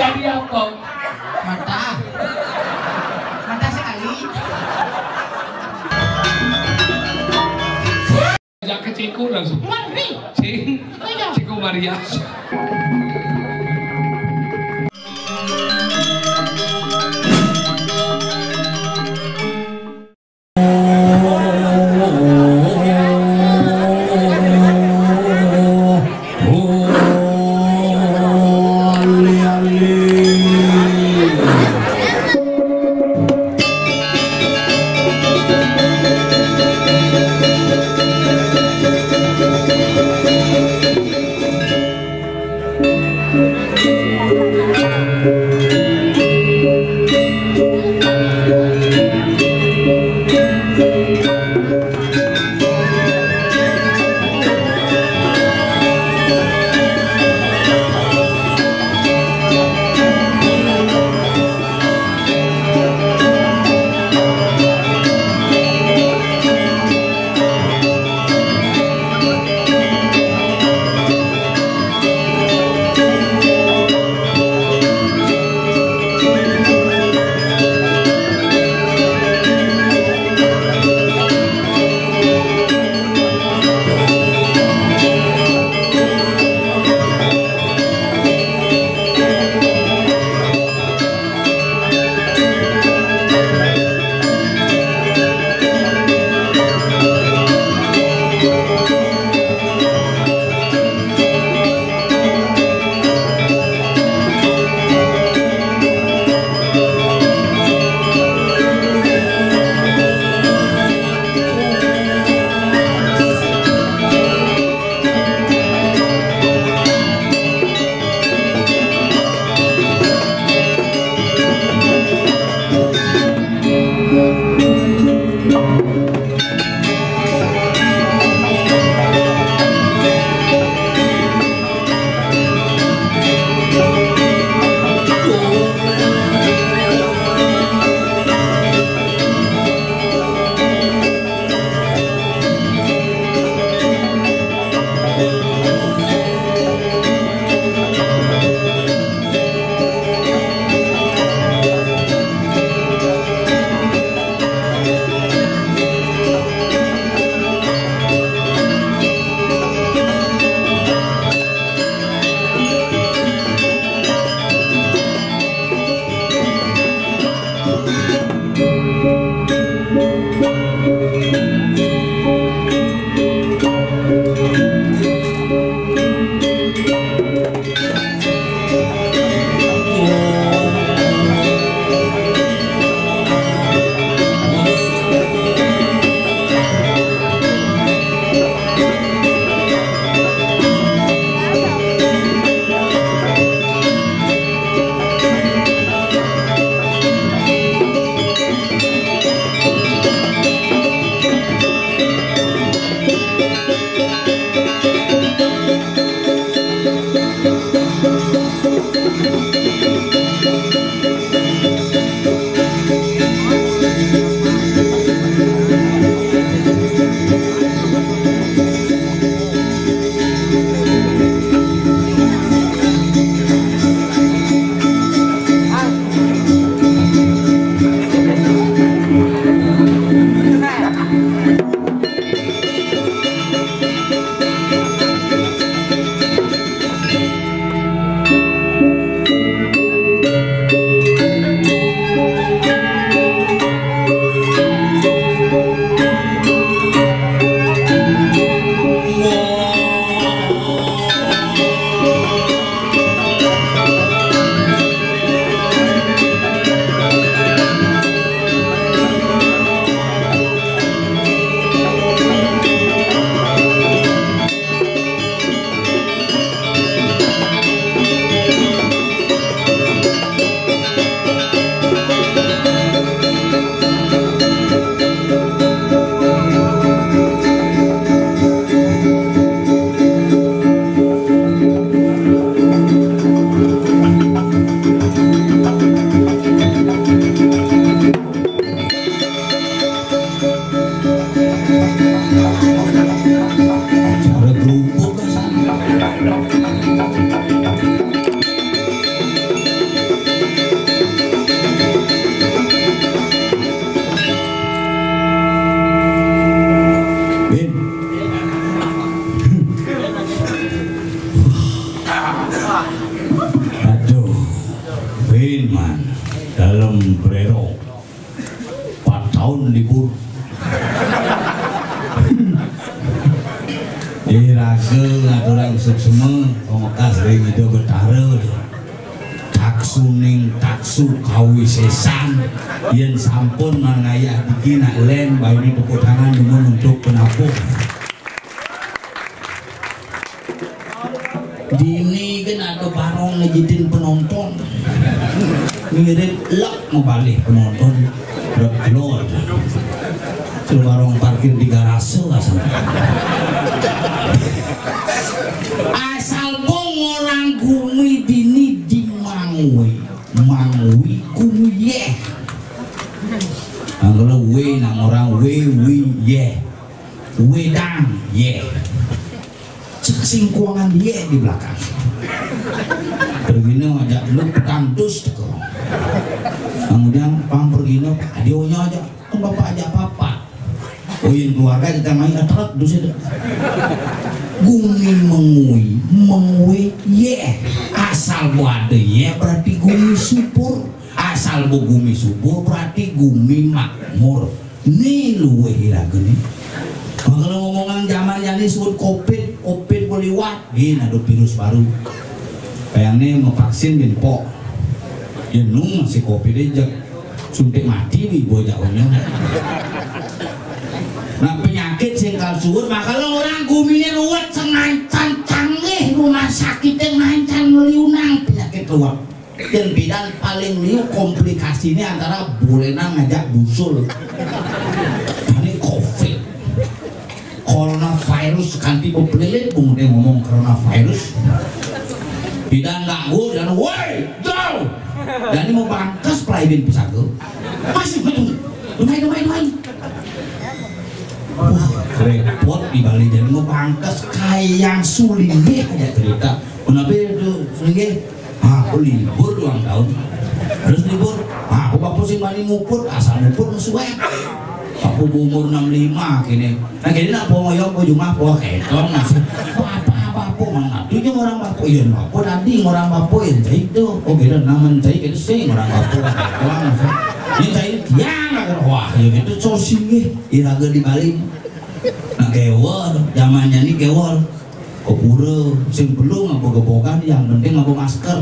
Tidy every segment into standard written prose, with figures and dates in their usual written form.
jadi apa? Mata. Mata sekali. Ajak ke Ciku langsung. Mari. Ciku Marias. Main man dalam Brero 4 tahun libur. Iraga ngaturang semua pemakas ring itu betara taksu ning taksu kawi sesan yen sampun mangayah diki nak len bayi tepuk tangan demen untuk penapuh dini kan ada barong ngejitin penonton mirip lak mau balik penonton berat keluar warung parkir di garase asal bong orang gumi dini di mangui kuye kalau we nang orang we ye wedang ye singkuangan ye di belakang pergino aja lu kantus teko kemudian pang pergino adionya aja kan bapak aja apa Uyin keluarga kita main atrak dosa gumi mengui ye asal buat ye berarti gumi subur asal bu gumi subur berarti gumi makmur nih luwe hirageni kalau ngomongan zaman yang disebut covid boliwat gini ada virus baru kayaknya mau vaksin binpok ya nung masih covid aja suntik mati di bojaknya. Nah penyakit singkal suwut maka lo orang guminya ruwet sengancan canggih rumah sakit yang ngancan meliunang penyakit ruwet dan bidan paling liu komplikasinya antara bulenang ngajak busul ini covid coronavirus kanti pepelilit kemudian ngomong coronavirus bidan ganggu dan woi jauh dan ini mau bangkas pelayan bisa ke masih dumai repot di Bali jadi mau bangkas kayak sulinge aja cerita kenapa itu sulinge aku libur 2 tahun terus libur aku bapak sing Bali muput asal muput musuhnya aku umur 65 kini nah kini nak bawa yang aku cuma bawa ketong masih apa mana tujuh orang bapak iya bapak tadi orang bapak yang cai itu oh beda naman cai itu sih orang bapak ketong ini cai tiang agar wah ya gitu sosinge iraga di Bali nah kewal zamannya ini kewal kepura sing perlu ngapa-ngapakan yang penting ngapa masker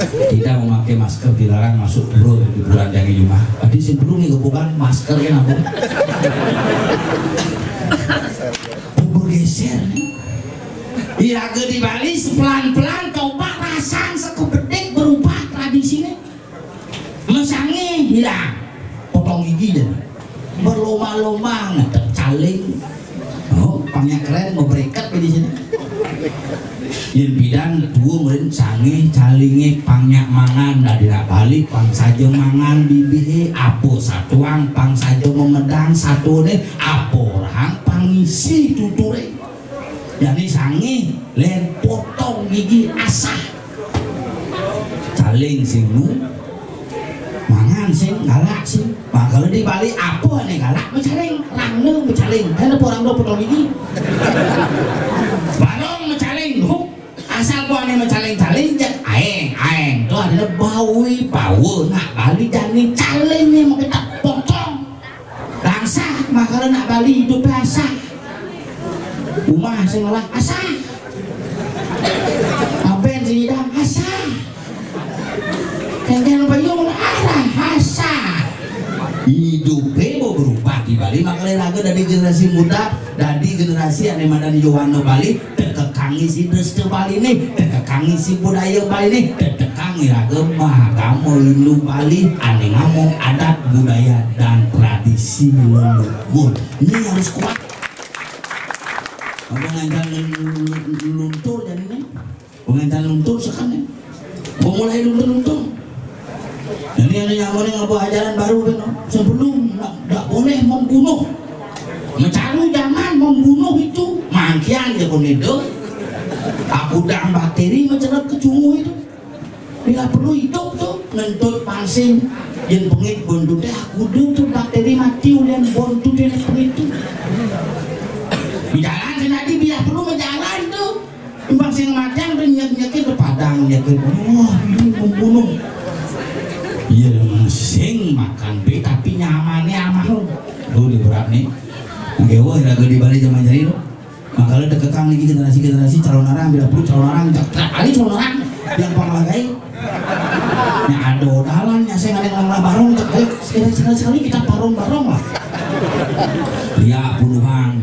tidak memakai masker dilarang masuk pura di bulan yang Jumat tadi sing perlu ngapa-ngapakan masker kan apa bergeser iraga di Bali pelan-pelan coba rasang sekebedek berubah tradisinya mesangnya hilang potong gigi dan berlomba-lomba ngetek caling oh pangnya keren mau berikat di sini yang bidan dua meren sange calinge pangnya mangan dari balik pang saja mangan bibihe apo satuang pang saja memedang satu deh apo orang pangisi tuture jadi sange len potong gigi asah caling sinu mangan sing galak sing nah, kalau di Bali apa nih galak mecaling rangne mecaling ada orang do potong gigi barong mecaling asal gua nih mecaling jak aeng tuh ada bawi bawa nak Bali jani caling nih mau kita potong langsah maka nak Bali hidup biasa rumah sing lah asah aben sing dah asah kengkeng payung arah hasa hidupnya mau berubah di Bali makanya lagu dari generasi muda dari generasi ane madani Yohana Bali terkekangi si deste Bali nih terkekangi si budaya Bali nih terkekangi lagu mah kamu lindu Bali ane ngomong adat budaya dan tradisi leluhur ini harus kuat pengajian luntur jadinya pengajian luntur sekarang mau mulai luntur ini ada yang boleh ngabuh ajaran baru kan sebelum tidak boleh membunuh mencari jangan membunuh itu mangkian ya pun itu aku dang bakteri mencerap ke cungu itu bila perlu hidup tuh ngentut pansing yang pengit bontu deh aku tuh bakteri mati ulian bontu deh itu berjalan senadi bila perlu menjalan tuh pansing macam tuh nyek-nyeknya ke padang nyeknya wah ini membunuh. Iya sing makan be tapi nyamannya amah lu di berat nih. Ngewo raga di Bali zaman jadi lu. Makanya deket kang lagi generasi calon orang bila perlu calon orang kali calon orang yang panglagai. Nya ada dalannya saya ngadeng ngomong barong sekali kita barong lah. Ya puluhan.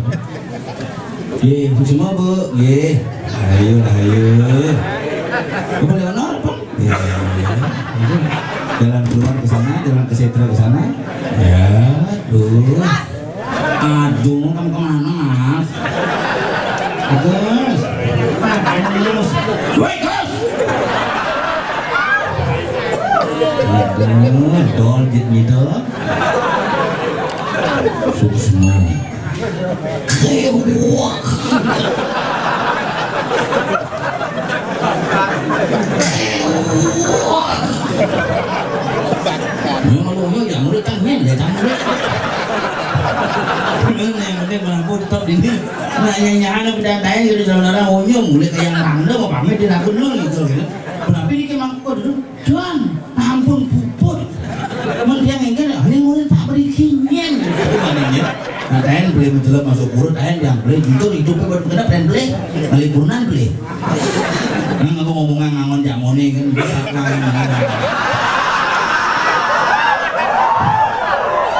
Ye, semua bu, ye, ayo. Boleh honor apa? Ya, jalan keluar ke sana, jalan ke setra ke sana. Ya, aduh, kamu kemana mas? Agus, woi Gus. Aduh, dol gitu. Susah. Kewak. Ngomongnya yang udah tangan ya tangan. Yang penting melampau top ini. Nanya-nanya udah tanya dari saudara onyong mulai kayak randa mau pamit di rakun lu gitu. Kenapa ini kemang kok dulu? Tuan, ampun puput. Emang dia ngengkel, hanya ngulin tak beri kinyen. Nah, tahan beli menjelap masuk urut, tahan yang beli jujur hidupnya buat berkedap, tahan beli ngalipunan beli. Ini aku ngomongnya ngangon jamone kan,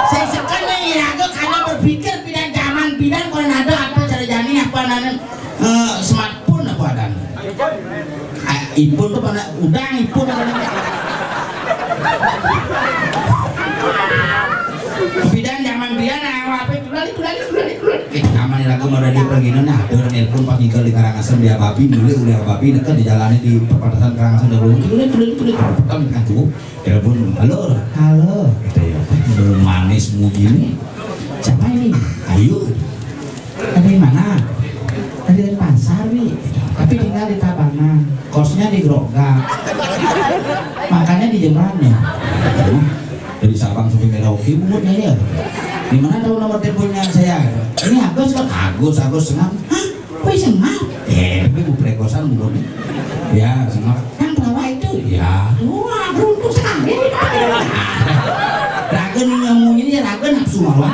saya sekarang ya aku karena berpikir bidang zaman bidang kalau ada apa cara jani apa nanti smartphone apa ada. Ipun tuh pada udang ipun apa bidang zaman biar apa tulali aman lagu mau dari pergi nona ada nelpon pas tinggal di Karangasem dia babi dulu udah babi dekat di jalannya di perbatasan Karangasem dahulu tulali pertama kan tuh telepon halo gitu ya belum manis begini siapa ini ayo ada di mana ada di pasar wi tapi tinggal di Tabanan kosnya di Grogak makanya di Jembrane dari Sabang sampai Merauke umurnya ya. Di mana tahu nomor teleponnya saya? Ini Agus kan Agus Sengam. Hah? Kok Sengam? Tapi gue prekosan belum. Ya Sengam. Yang bawah itu? Ya. Wah beruntung sekali. Ragen ngomongin ya Ragen nafsu malah.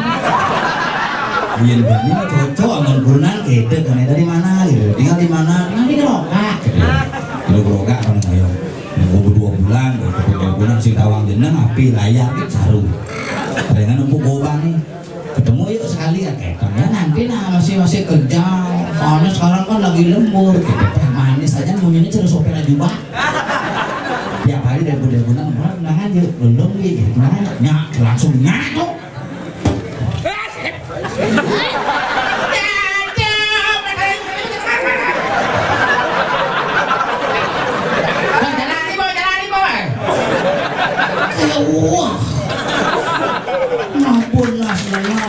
Biar ini cocok aman burunan gitu. Karena dari mana gitu? Tinggal di mana? Tinggal di Grogak. Kalau Grogak kan ayo. Nunggu 2 bulan, 2 bulan si tawang jeneng api layak gitu saru. Dengan empuk gobang nih, ketemu yuk sekali ya ketemu ya nanti nah masih kerja. Soalnya sekarang kan lagi lembur, gitu teh manis aja munyinya cerita sopir juga. Tiap hari dari bulan undangan yuk belum gitu, nyak langsung nyatuk. Wah, mampun lah semuanya.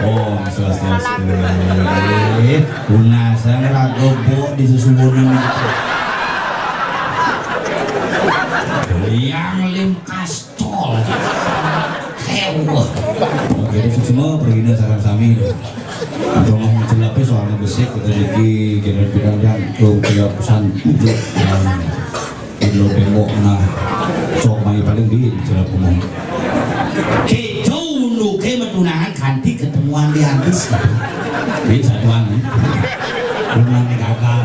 Oh, swastiastu. Unasan ragobo di susubunan itu. Yang lim kastol. Hewah. Oke, itu semua pergi sarang sami. Kalau mau mencelapnya soalnya besek kita lagi kira-kira tuh kayak pesan itu lo demo nah sok mai paling di celap umum kejo lu kayak tunangan ganti ketemuan di habis di satuan belum gagal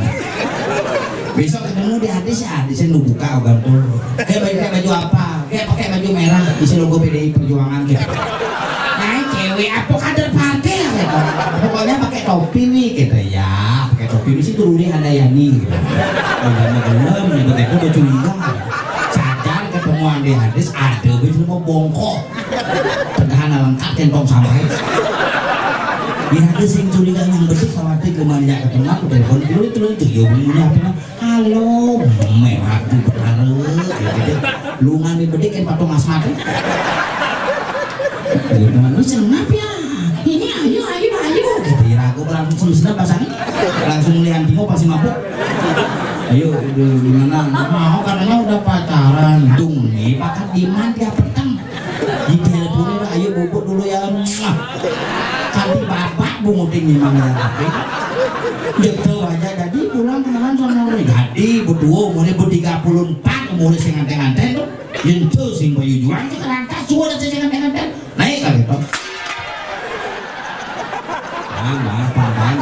besok ketemu di hadis ya hadisnya lu buka ogan tuh kayak baju apa kayak pakai baju merah isi logo PDI Perjuangan gitu nah cewek apa kader partai pokoknya pakai topi nih gitu ya pakai topi di situ dulu ada Yani gitu karena belum nyebut itu udah curiga sadar ketemuan di hadis ada baju mau bongkok sederhana lengkap tentong sampai di hadis yang curiga yang betul khawatir kemana ketemu aku telepon dulu itu ya bunyinya apa halo merah tuh berharap gitu lungan di bedik kan patung asmat teman lu senang ya ini ayo gitu ya aku langsung senang pasang langsung lihat timo pasti mabuk ayo gimana mau katanya udah pacaran tung nih pakat diman tiap petang di teleponnya ayo bubuk dulu ya cantik bapak bungutin memang ya Jatuh aja jadi pulang kenalan sama orang jadi berdua umurnya 34 umurnya sing nganteng-nganteng tuh yentu sing bayu juang ke kerangkas suara sing nganteng-nganteng naik kali toh pangan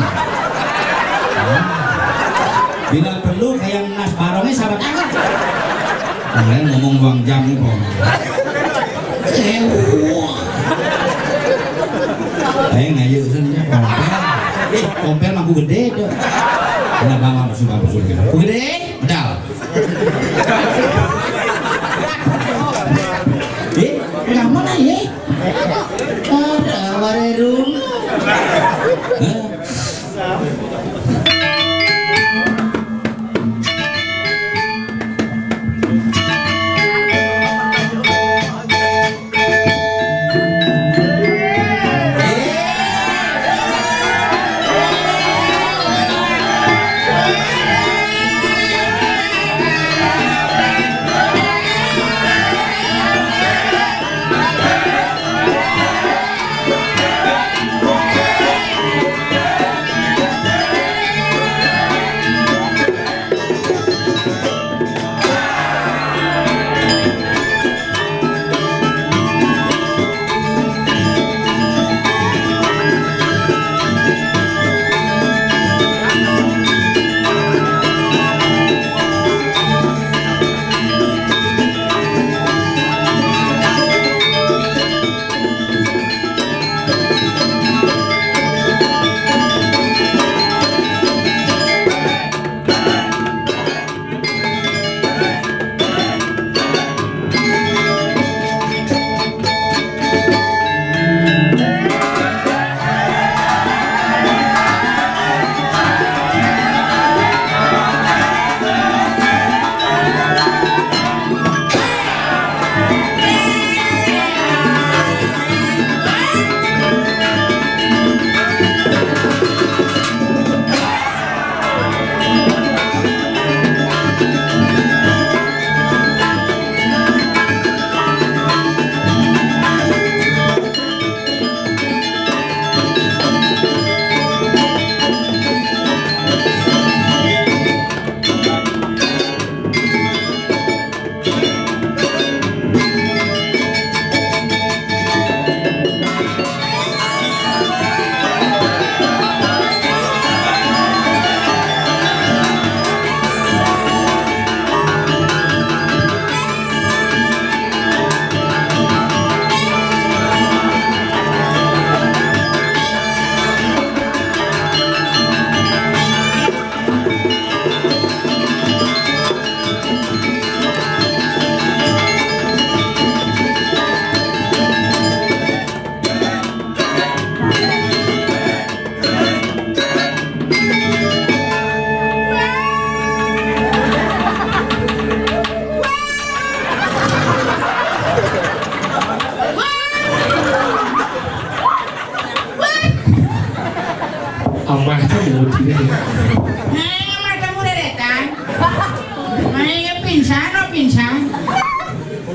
bila perlu kayak nas barongnya sahabat angkat kalian ngomong buang jam nih kok ngayu sebenarnya kompel mah aku gede tuh kenapa mah bagus gitu aku gede medal yang mana ya ada warung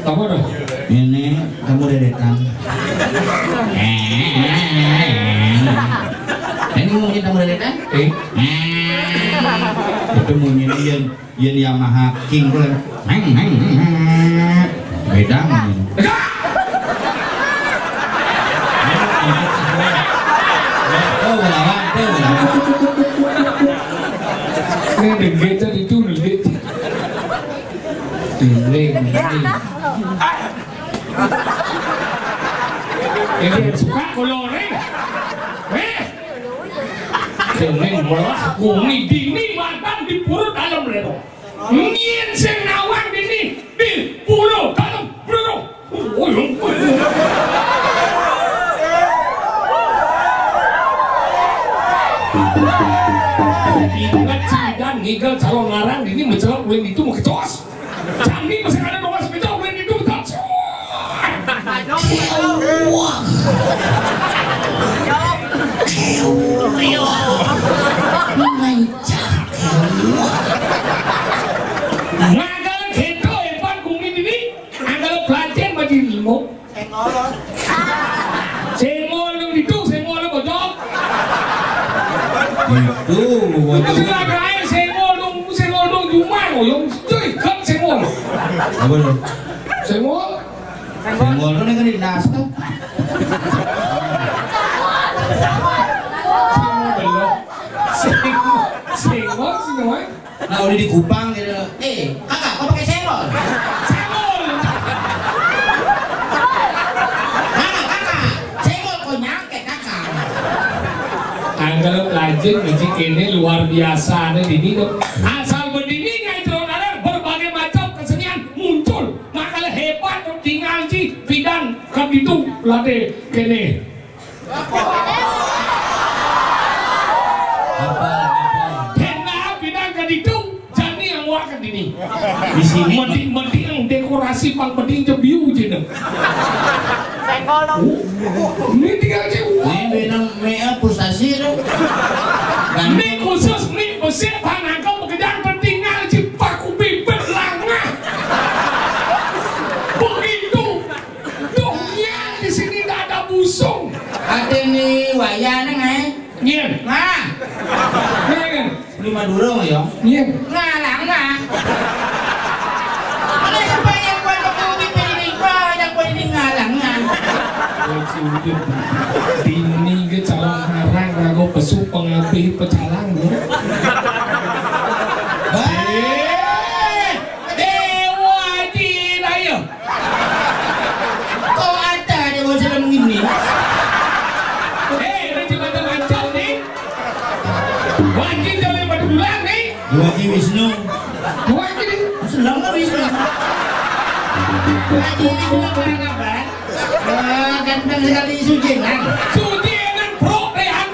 Apa dah? Ini kamu deretan. Ini mungkin kamu deretan? Itu mungkin yang Yamaha King tuh. Beda mungkin. Oh, belawan. Ini dengget itu dengget. Ini suka kolore. Ini malah kumi dini mantan di pura dalam leto. Ngien sing nawang dini di pura dalam pura. Ingat cidan ngigel calon ngarang dini mencelok wen itu mau kecos. Candi masih ada nomor sepeda wen itu tak. Wah. Ngagal keto empat kumin ini anggal pelajar bagi limo. Semua lu itu semua lu bojok. Itu, Selagay sengol dong Jumay oh yung cuy kan sengol. apa tuh? Sengol Senggol tuh kan di nas tuh. belok. Sengol sih Nah udah di Kupang gitu. Kakak, kok pakai senggol? Sengol. Kakak, senggol kok nyangke kakak. Anggap lanjut ngaji ini luar biasa nih ini tuh. Asal berdiri ngai saudara berbagai macam kesenian muncul. Makalah hebat tinggal si Fidan kan itu lade kene. Apa? Kena Fidan kan itu jadi yang wakan ini. Di sini Mending yang dekorasi pang mending jebiu je deh. Senggol dong. Ini tinggal je. ini benang mea pustasi tuh. Ini khusus nih bersih tanah kau pekerjaan pentinggal si paku bibit langah. Begitu. Dunia di sini tidak ada busung. Ada nih wayang nih. Nyen. Nah, Nyen. Ini Madura mah ya. Nyen. ngalang nggak? Ada siapa yang buat kopi ini yang buat ini ngalang nggak? Dini ke calon harang rago pesu pengapi pecalang ya. Dewa Jiraya. Kok ada di bawah dalam ini? Ini cuma macam nih. Wajib jalan pada bulan nih. Haji Wisnu. Wajib nih. Selang nggak bisa? Haji ini juga apa kabar? Ganteng sekali sujenan. Suci enak pro rehan.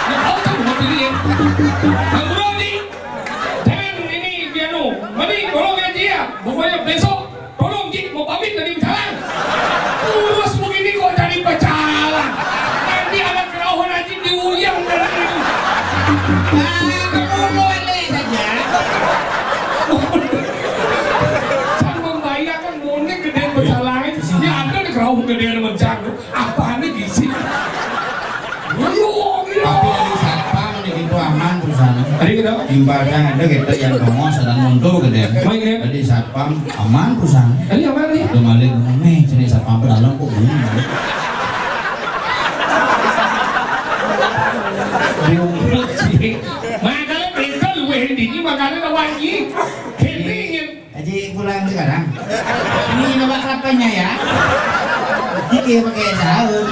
Nggak tahu kan mau pilih. Bang Brody. Jangan ini piano. Mending tolong aja ya. Pokoknya besok tolong Ji mau pamit dari pecalang. Urus begini kok jadi pecalang. Nanti ada kerauhan aja diuyang dalam itu. Kamu boleh saja. Saya membayangkan bonek gedean pecalang itu. Ya ada di kerauhan gedean mencang. Apaan ini di sini? Ayo, Tapi ada satpam di pintu aman perusahaan. Ada gitu? Imbasnya ada kita yang ngomong sedang mundur gede. Main ya? Jadi satpam aman perusahaan. Ini apa nih? Udah maling ngomong nih, jadi satpam pedalam kok belum. Rumput sih. Makanya mereka luwe ini makanya lawangi. Keningin. Haji pulang sekarang. Ini nomor kelapanya ya. Ini pakai sahur.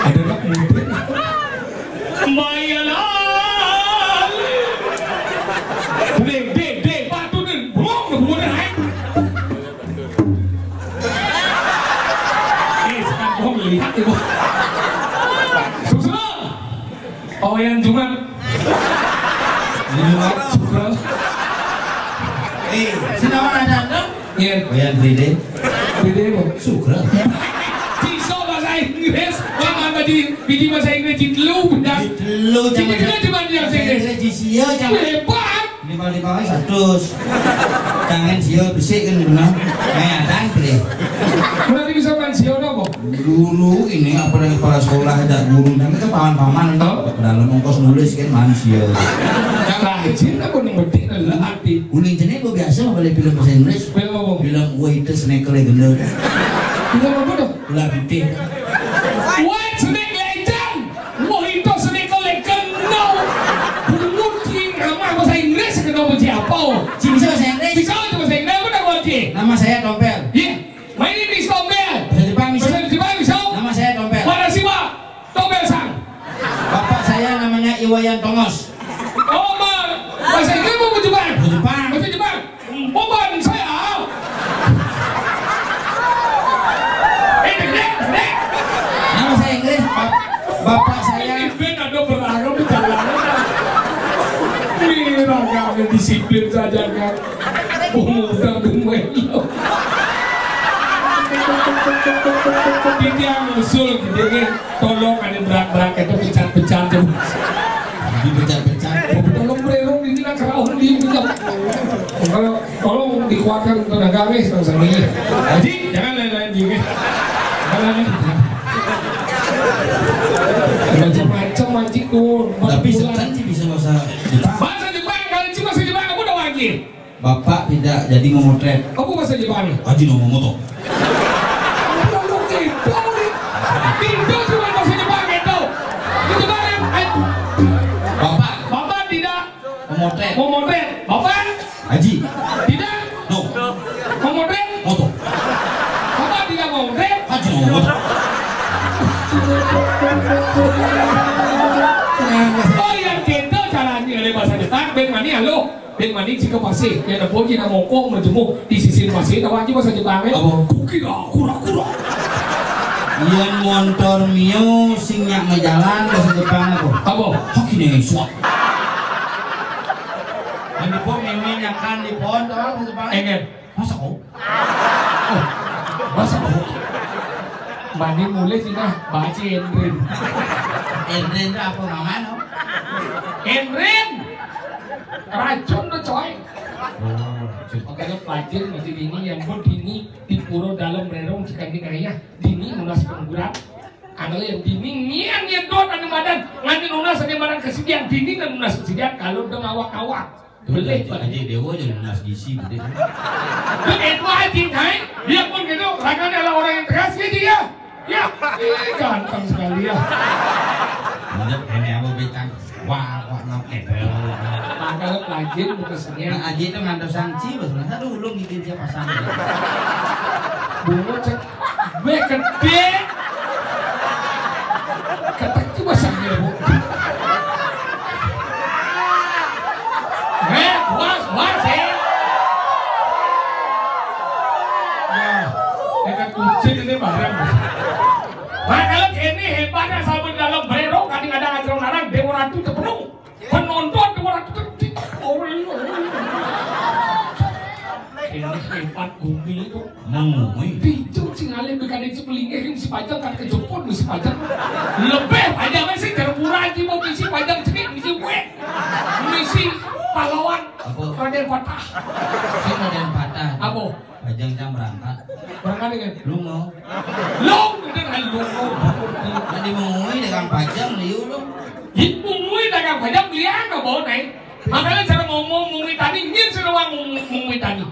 Ada nak mumpet. Bayalah. De, batu ni, belum kemudian naik. Sekarang kau melihat itu. Susah. Oh yang Jumat. Jumat. Susah. Sinawan ada dong. Iya. Bayan Fride. Beda apa? Sukra. Bisa bahasa Inggris, orang biji bahasa Inggris lu benda. Lu Cuma dia bahasa Inggris. Di sio jangan. Hebat. Lima satu. Jangan sio bersih kan benar. Kayak dan beli. Berarti bisa main sio apa? Dulu ini apa dari kepala sekolah ada guru dan itu paman-paman itu dalam ongkos nulis kan manusia. Rajin aku nih ngerti lah arti. Uling jenis gue biasa mau beli film bahasa Inggris. Film apa? Bilang wait snake legend. Film apa tuh? Ulah putih. White Snake Legend. Wah itu Snake Legend no. Bulut king nama bahasa Inggris kenapa siapa? Si bisa bahasa Inggris. Bisa itu bahasa Inggris apa dah wajib? Nama saya Tompel. Iya. Main ini Tombel. Bahasa Jepang bisa. Bahasa Jepang bisa. Nama saya Tompel. Mana sih Pak? Tombel sang. Bapak saya namanya Iwayan Tongos. Oh ma. Bahasa Inggris apa bahasa Jepang? Bahasa Jepang. Bahasa Jepang. Poman saya. Dek. Nama saya Inggris. Bapak saya. Ini band ada beragam di jalanan. Ini ragamnya disiplin saja kan. Mudah dumelo. Ini yang usul gitu kan. Tolong ada berak-berak itu pecat-pecat tuh. Dipecah-pecah. Tolong bererong ini nak kerauhan di punya. Kalau tolong dikuatkan tenaga guys sama ini. Jadi jangan lain-lain juga. Jangan lain. Macam macam mancing tuh. Tapi sekarang sih bisa bahasa Jepang. Bahasa Jepang, kalau cuma bahasa Jepang aku udah wajib. Bapak tidak jadi memotret. Aku bahasa Jepang. Haji no moto. Itu cuma bahasa Jepang itu. Itu kan Bapak tidak memotret. Bapak Haji tidak no memotret. moto. Bapak tidak memotret. Haji no moto. Oh yang kita caranya oleh bahasa Jepang. Ben mani halo. Ben mani jika pasir. Yang ada kita mongkok menjemuk di sisi pasir. Tahu aja bahasa Jepangnya. Kukira kura. Yang motor mio sing nyak ngejalan bahasa Jepang apa? Apa? Hoki nih suap. Yang di pom mimi nyakan di pon tahu bahasa Jepang? Engen. Masa kau? Masa kok? Mani mulai sih nah baca Enrin. Enrin itu apa mama no? Enrin racun tuh coy. Makanya pelajar masih dini yang pun dini di puro dalam merong jika dikaya dini unas penggurat. Kalau yang dini nyian nyedot anu badan nganti unas anu badan kesedihan dini dan unas kesedihan kalau udah ngawak-ngawak. Boleh aja dewa jadi lunas gizi gede. Itu aja kai dia pun gitu raganya adalah orang yang tegas ya dia. Ya, ganteng sekali ya. Menurut ini apa becang? Wah ngapet. Kalau pelajar bukesannya. Nah aja itu ngantar sanci betul. Aduh lu ngikutin dia pasang. Bunga cek, gue gede. Kata cuma sanggil bu. Was ya. Ya, dengan kucing ini barang. Nah kalau ini hebatnya sampai dalam berero kadang-kadang ada orang Dewa Ratu terpenuh. Penonton Dewa Ratu terpenuh. Ini hebat bumi itu. Bijak sih ngalih bukan itu pelingin si pajang kan kejepun si pajang. Lebih pajangnya sih termurah aja mau misi pajang cenik misi gue. Misi pahlawan. Raden Patah. Si Raden Patah. Apa? Pajang jam berangkat. Berangkat dengan Lungo. Long itu kan lungo. Tadi mengui dengan pajang liu lu. Mengui dengan pajang liang nggak bawa naik. Makanya cara ngomong mengui tadi ngin seruang mengui tadi.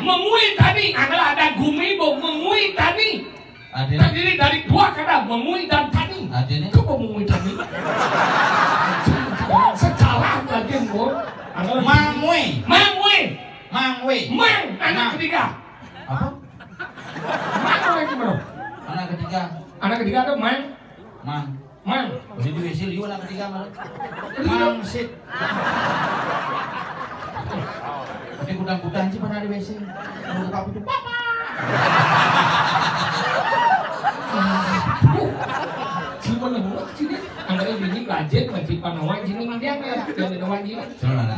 Mengui tadi adalah ada gumi bau mengui tadi. Terdiri dari dua kata mengui dan tani. Kau mengui tadi. Secara lagi bau. Mangwe. Anak ketiga. Apa? Mang lagi bro. Anak ketiga ada Mang. Jadi di WC liu anak ketiga malah. Mang sit. Ini kudang-kudang sih pernah di WC. Buka pintu papa. Cuma nembak sih dia. Angkanya bini rajin wajib panawan sini dia nggak jadi wajib.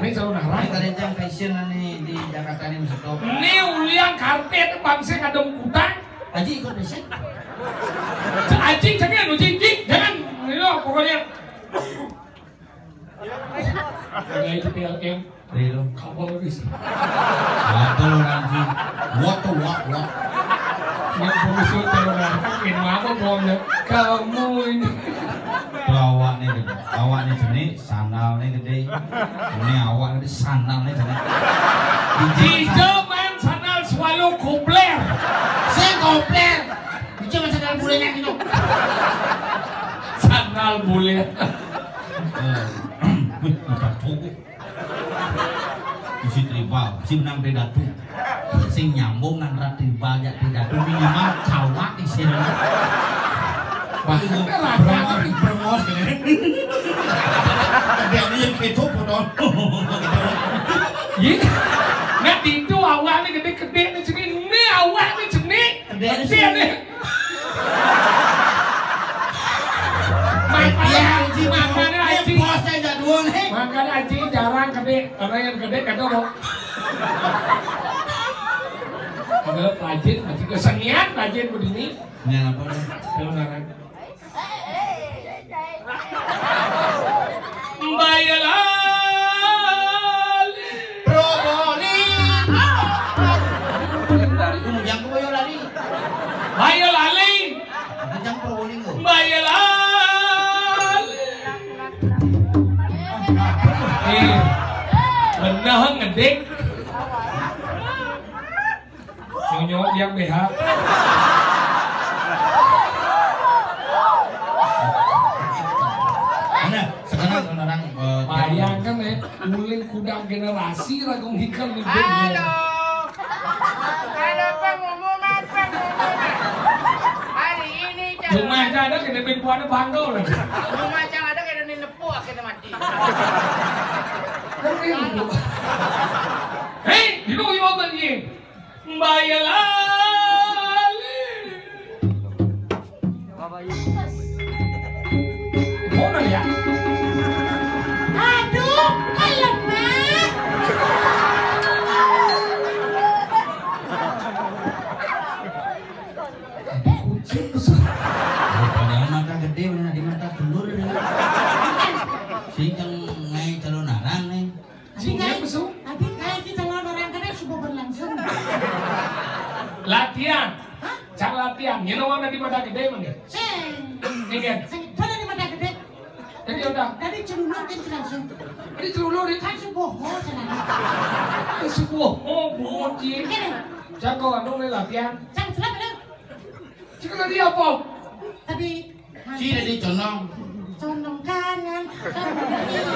Ini selalu nahra. Ini kadang fashion nih di Jakarta nih mesti top. Ini uliang karpet bangsa kadang kutang. Aji ikut fashion. Aji jangan lu cincin jangan. Ini pokoknya. Kayak itu PLM. Rilo. Kapal bis. Kapal nanti. What. Yang berusul teroran. Ini apa bomnya? Kamu ini. Awaknya jenis sandalnya gede. Ini awak gede sandalnya jenis. Hijau man sandal swallow kopler. Saya kopler. Cuma sandal bulenya gitu. Sandal bule. Isi tribal, si menang predatu. Sing nyambung antara tribal ya predatu minimal kawat di sini. Wah, berengos gini. Dia yang ketup potong. Iya, nggak itu awalnya gede-gede nih sini. Ini awalnya sini. Gede nih. Makanya Aji bosnya jadul nih. Makanya Aji jarang gede. Karena yang gede kata kok. Kalau rajin, masih kesenian rajin begini. Ini apa? Kalau narang. Bayalali Probolinggo. Yang ke Boyolali. Bayalali Yang Probolinggo. Bayalali Bener ngedek. Nyonya yang BH. Mana sekarang orang Bayangkan ya, uling kuda generasi lah kong hikal di Halo. Halo pengumuman. Hari ini Cuma aja ada kena pinpuannya bangkau lah. Rumah yang ada kena ninepu akhirnya mati. Hei, dulu yung mga Bayalali. Mana ya? Aduh, alamak. Kucing padahal mata gede mana di mata telur sih yang ngai calon narang nih Tapi kayak kita orang kena sudah berlangsung. latihan. Cak latihan. You know mana di mata gede mana? Ini kan. Pada di mata gede. Jadi udah. Dari celuluk kan langsung. Ini celuluk ni. Kan sebuah sana. Sebuah buat je. Cak kau anu ni latihan. Sang selap ada. Cik lagi apa? Tapi si dari conong condong kanan, condong kiri.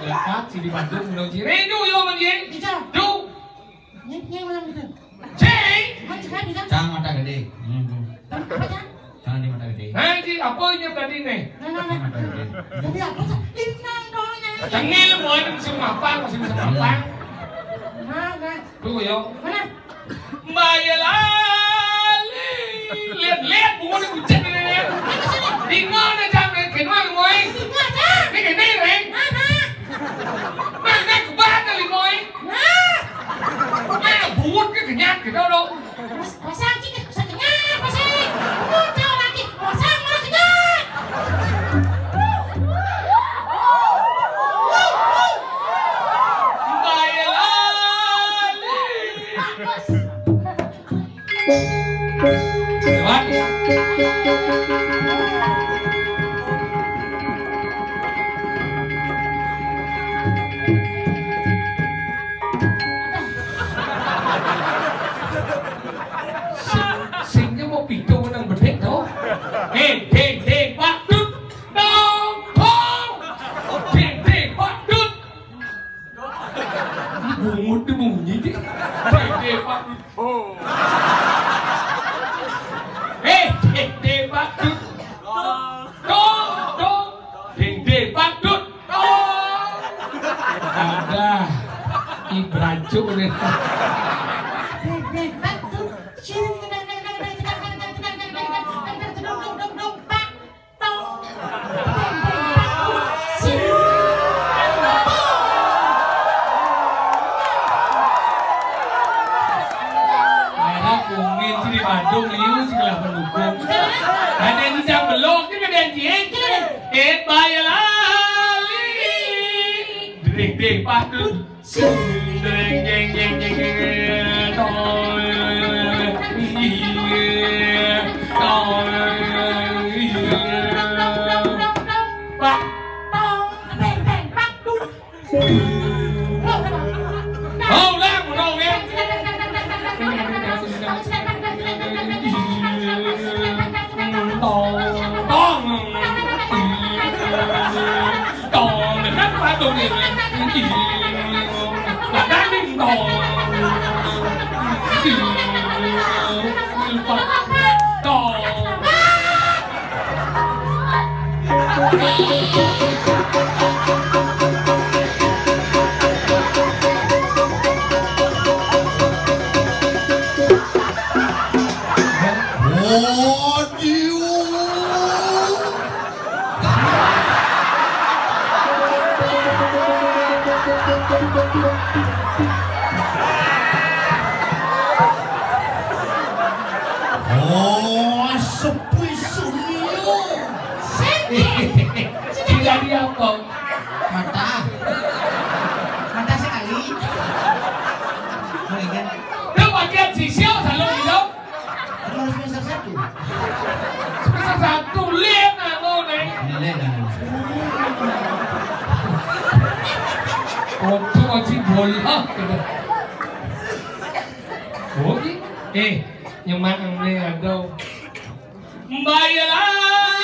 Lekat si di Bandung menuju. Redu yo manje. Bisa. Du. Nyeng ulang gitu. Cek. Kan sekarang bisa. cang mata gede Apa ya? cang di mata gede Nanti apa yang tadi ni? Nah. mata gede Tapi apa sih? Inang dong ya. Tengil mo ay masih mapan, masih bisa mapan. Nah. Tu yo. Mana? Bayalali. Lihat bukan ni kucing ni. Di mana jam ni? Kenal mo ay? Tinggal dah. Ni kini ni. Mana? Mana kebat ni mo ay? Nah. Mana buat ke kenyat ke đâu? Pasang cik, pasang kenyang, pasang. Muncul lagi, pasang mau kenyang. Bayalali. Lewat. Singnya mau pitu menang bedek tau. Hei, patut. Dong, tong. Hei, patut. Bungut dia bunyi je. Hei, patut. Hei, patut. Dong. Hei, patut. Dong. Ada. Ibrancuk ni. Bandung ini segala pendukung. Ada yang bisa belok juga ada yang Bayalali. Dring patut. Dring. Jadi apa? Mata sekali. Dia bagian sisiu selalu hidup. Harus semester 1. Semester 1 lihat aku nih. foto aja bola. Oke, nyemak ini ada. Bayalali.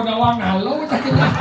Nawang halo tak kira.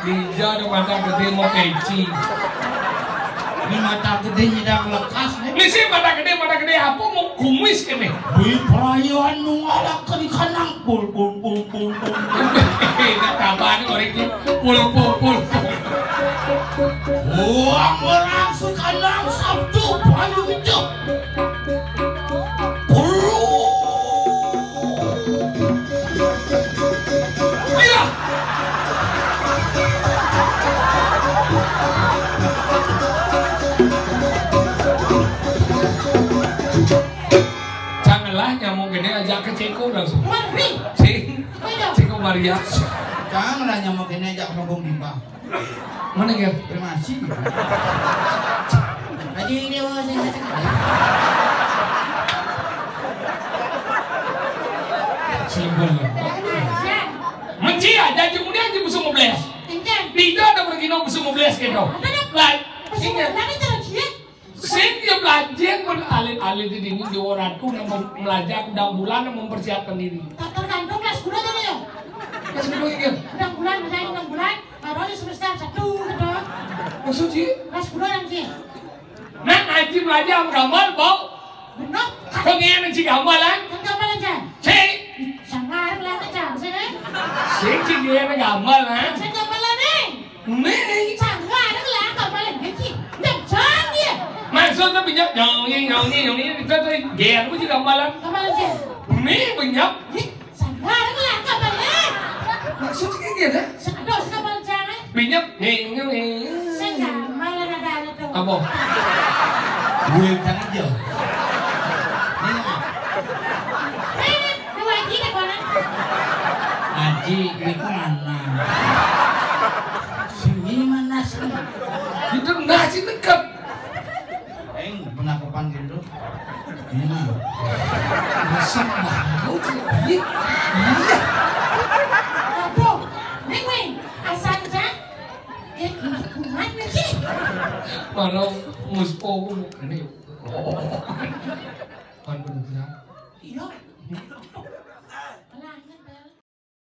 Bija ada mata gede mau keci. Ini mata gede nyedang lekas nih. Ini sih mata gede apa mau kumis kene. Beli perayaan nu ada ke kanang pul. Nak tambahan orangnya pul. Uang orang sekanang Sabtu paling hijau. Janganlah nyamuk gede ajak ke Ceko langsung. Ceko Maria. Janganlah nyamuk ini ajak ngomong Bimba. Mana ya? Terima kasih. Aji ini saya ngecek. Simbol. Menci aja kemudian aja bisa ngobles. Tidak ada pergi no bisa ngobles gitu. Like, ingat. Sing dia belajar pun alih-alih di sini di orang tuh yang belajar udah bulan yang mempersiapkan diri. Tergantung kelas gula tuh ya. Kelas gula gitu. Udah bulan, misalnya udah bulan, baru semester 1 gitu. Maksud sih? Kelas gula nanti. Nah, Aji belajar gambar, bau. Benar. Kau ngerti sih gambaran? Kan gambar aja. Cik. Sangat lah aja, sini. Cik dia yang gambar lah. Saya gambar lah nih. Nih. Sangat lah gambar lagi. Jangan dia. Maksudnya banyak yang ini kita tuh gen itu juga gambaran. Gambar aja. Nih banyak. Sangat lah gambar lah. Maksudnya gitu. Aduh, gambar jangan. Banyak nih. Saya gambar lah ada tuh. Apa? Gue jangan aja. Haji ini mana? Sini mana sih? Itu nggak sih dekat. Pernah kepanggil tuh? Ini mah. Masa mau sih? Iya. Apa? Neng weng, asanja. Kuman sih. Kalau muspo ini. Kan benar. Iya.